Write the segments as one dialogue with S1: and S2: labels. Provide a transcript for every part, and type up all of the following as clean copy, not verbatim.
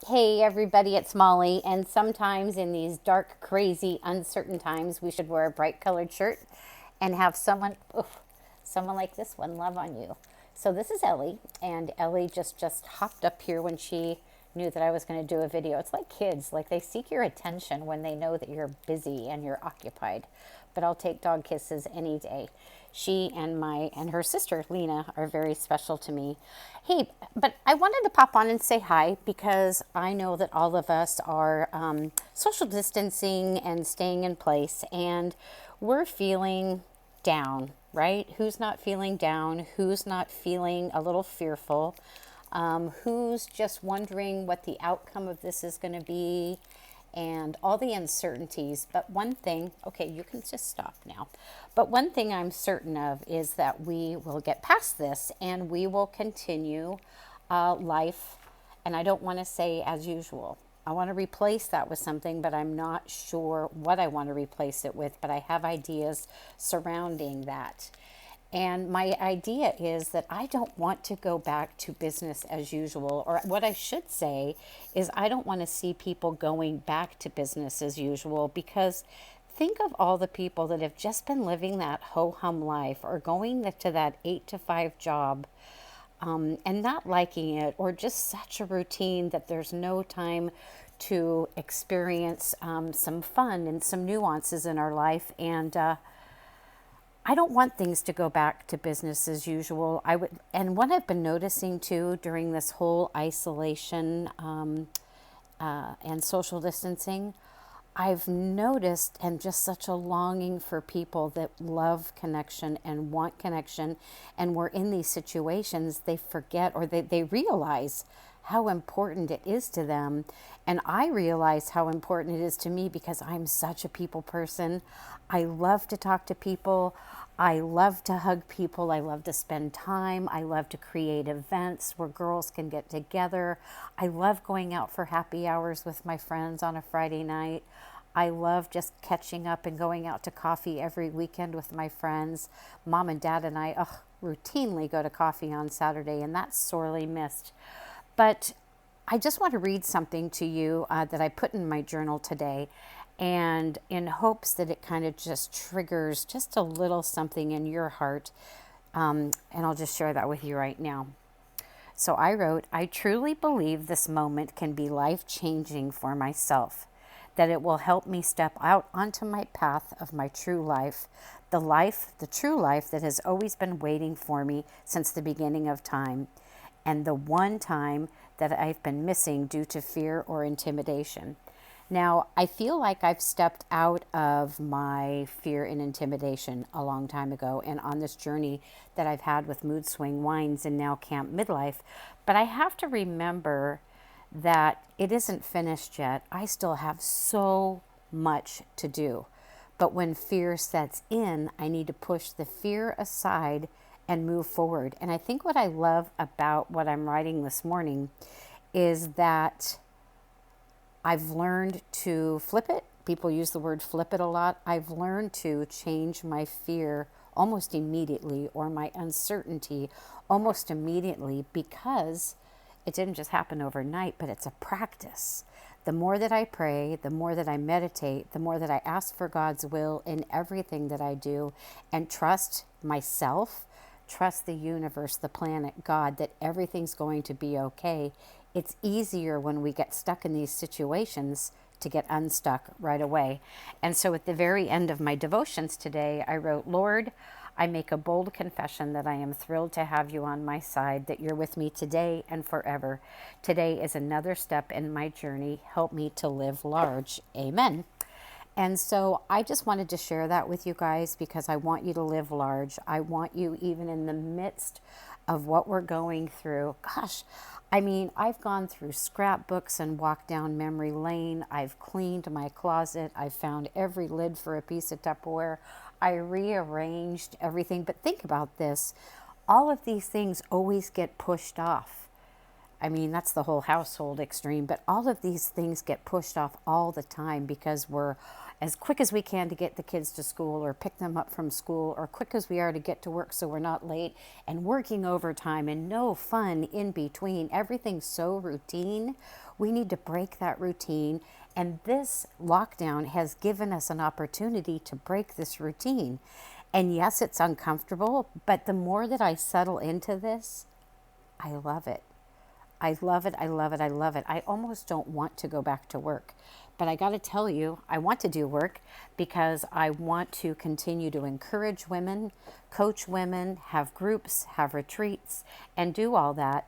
S1: Hey everybody, it's Molly, and sometimes in these dark, crazy, uncertain times, we should wear a bright colored shirt and have someone like this one love on you. So this is Ellie, and Ellie just hopped up here when she knew that I was going to do a video. It's like kids, like they seek your attention when they know that you're busy and you're occupied. But I'll take dog kisses any day. She and her sister Lena are very special to me. Hey, but I wanted to pop on and say hi because I know that all of us are social distancing and staying in place, and we're feeling down, right? Who's not feeling down? Who's not feeling a little fearful? Who's just wondering what the outcome of this is going to be and all the uncertainties. But one thing, okay, you can just stop now. But one thing I'm certain of is that we will get past this and we will continue life. And I don't want to say as usual. I want to replace that with something, but I'm not sure what I want to replace it with. But I have ideas surrounding that. And my idea is that I don't want to go back to business as usual. Or what I should say is, I don't want to see people going back to business as usual, because think of all the people that have just been living that ho hum life or going to that 8 to 5 job, and not liking it, or just such a routine that there's no time to experience some fun and some nuances in our life. And I don't want things to go back to business as usual. And what I've been noticing too during this whole isolation and social distancing, I've noticed and just such a longing for people that love connection and want connection. And we're in these situations, they forget, or they realize how important it is to them. And I realize how important it is to me because I'm such a people person. I love to talk to people. I love to hug people. I love to spend time. I love to create events where girls can get together. I love going out for happy hours with my friends on a Friday night. I love just catching up and going out to coffee every weekend with my friends. Mom and Dad and I routinely go to coffee on Saturday, and that's sorely missed. But I just want to read something to you that I put in my journal today, and in hopes that it kind of just triggers just a little something in your heart. And I'll just share that with you right now. So I wrote, I truly believe this moment can be life changing for myself, that it will help me step out onto my path of my true life, the true life that has always been waiting for me since the beginning of time, and the one time that I've been missing due to fear or intimidation. Now, I feel like I've stepped out of my fear and intimidation a long time ago, and on this journey that I've had with Mood Swing Wines and now Camp Midlife. But I have to remember that it isn't finished yet. I still have so much to do. But when fear sets in, I need to push the fear aside and move forward. And I think what I love about what I'm writing this morning is that I've learned to flip it. People use the word flip it a lot. I've learned to change my fear almost immediately, or my uncertainty almost immediately, because it didn't just happen overnight, but it's a practice. The more that I pray, the more that I meditate, the more that I ask for God's will in everything that I do, and trust myself, trust the universe, the planet, God, that everything's going to be okay. It's easier when we get stuck in these situations to get unstuck right away. And so at the very end of my devotions today, I wrote, Lord, I make a bold confession that I am thrilled to have you on my side, that you're with me today and forever. Today is another step in my journey. Help me to live large. Amen. And so I just wanted to share that with you guys because I want you to live large. I want you, even in the midst of what we're going through. Gosh, I mean, I've gone through scrapbooks and walked down memory lane. I've cleaned my closet. I've found every lid for a piece of Tupperware. I rearranged everything. But think about this. All of these things always get pushed off. I mean, that's the whole household extreme, but all of these things get pushed off all the time because we're as quick as we can to get the kids to school or pick them up from school, or quick as we are to get to work so we're not late, and working overtime and no fun in between. Everything's so routine. We need to break that routine. And this lockdown has given us an opportunity to break this routine. And yes, it's uncomfortable, but the more that I settle into this, I love it. I love it. I love it. I love it. I almost don't want to go back to work. But I got to tell you, I want to do work because I want to continue to encourage women, coach women, have groups, have retreats, and do all that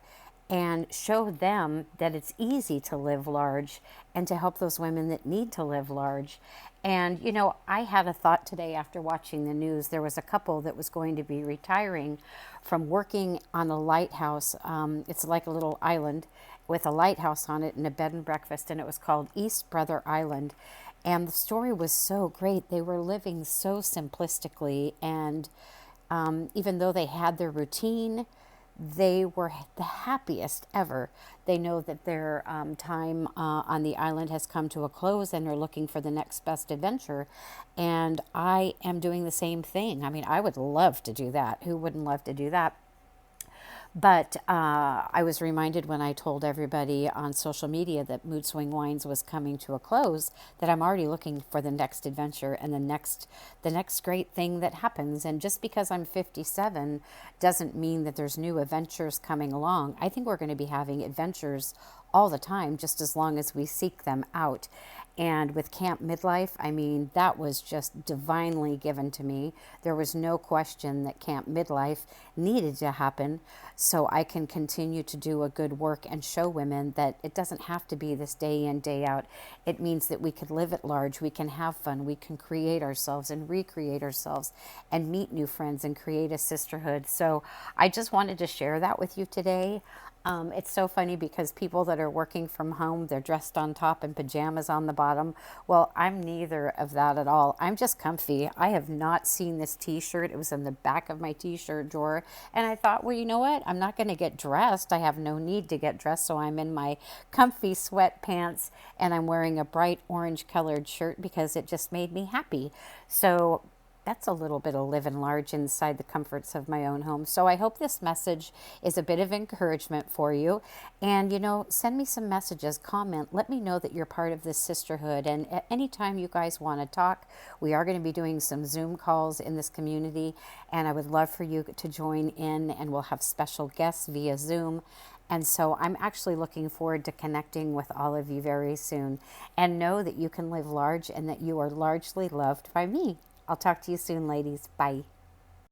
S1: and show them that it's easy to live large and to help those women that need to live large. And, you know, I had a thought today after watching the news. There was a couple that was going to be retiring from working on a lighthouse. It's like a little island with a lighthouse on it and a bed and breakfast, and it was called East Brother Island. And the story was so great. They were living so simplistically, and even though they had their routine, they were the happiest ever. They know that their time on the island has come to a close and they're looking for the next best adventure. And I am doing the same thing. I mean, I would love to do that. Who wouldn't love to do that? But I was reminded when I told everybody on social media that Mood Swing Wines was coming to a close that I'm already looking for the next adventure and the next great thing that happens. And just because I'm 57 doesn't mean that there's new adventures coming along. I think we're going to be having adventures all the time, just as long as we seek them out. And with Camp Midlife, I mean, that was just divinely given to me. There was no question that Camp Midlife needed to happen so I can continue to do a good work and show women that it doesn't have to be this day in, day out. It means that we can live at large, we can have fun, we can create ourselves and recreate ourselves and meet new friends and create a sisterhood. So I just wanted to share that with you today. It's so funny because people that are working from home, they're dressed on top and pajamas on the bottom. Well, I'm neither of that at all. I'm just comfy. I have not seen this t-shirt. It was in the back of my t-shirt drawer. And I thought, well, you know what? I'm not going to get dressed. I have no need to get dressed. So I'm in my comfy sweatpants and I'm wearing a bright orange colored shirt because it just made me happy. So that's a little bit of living large inside the comforts of my own home. So I hope this message is a bit of encouragement for you. And, you know, send me some messages, comment, let me know that you're part of this sisterhood. And at any time you guys want to talk, we are going to be doing some Zoom calls in this community. And I would love for you to join in, and we'll have special guests via Zoom. And so I'm actually looking forward to connecting with all of you very soon. And know that you can live large and that you are largely loved by me. I'll talk to you soon, ladies. Bye.